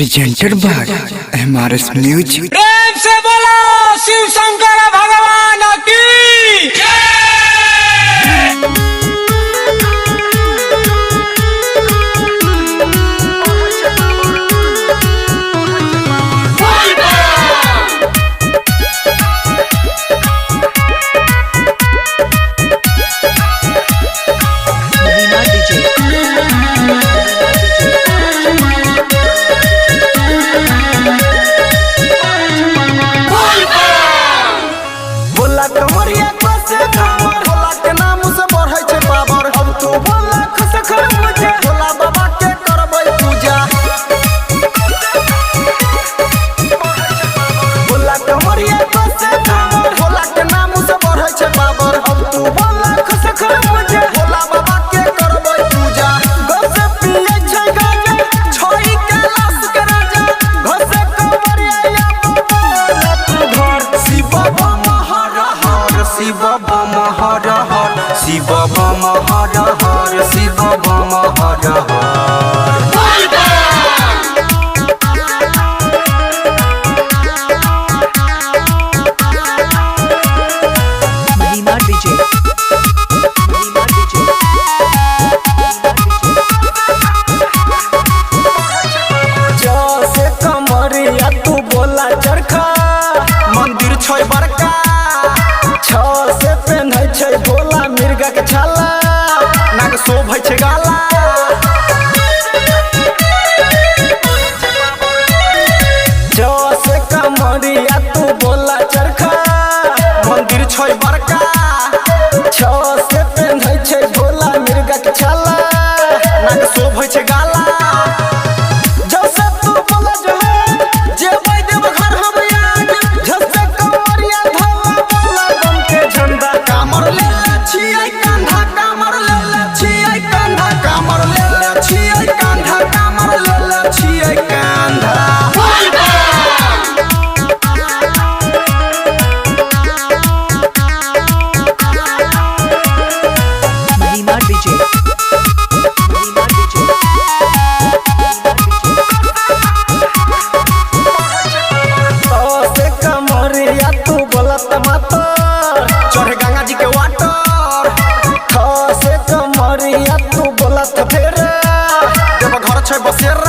Presented by MRS music. प्रेम से बोलो शिव शंकर भगवान की शिव बम हर हर शिव बम हर हर शिव बम हर हर। महिमा डीजे जैसे कमरिया तू बोला चरखा मंदिर छै बड़का से पेन्है छै भोला मिर्गा के छाला नाक शोभै छै गाला जैसे कमरिया तू बोला चरखा मंदिर छै बड़का से पेन्है छै भोला मिर्गा के छाला नाक शोभै छै गाला चढ़े गंगा जी के वाटर से कमरिया तू बोलत फेर देव घर छै बसेर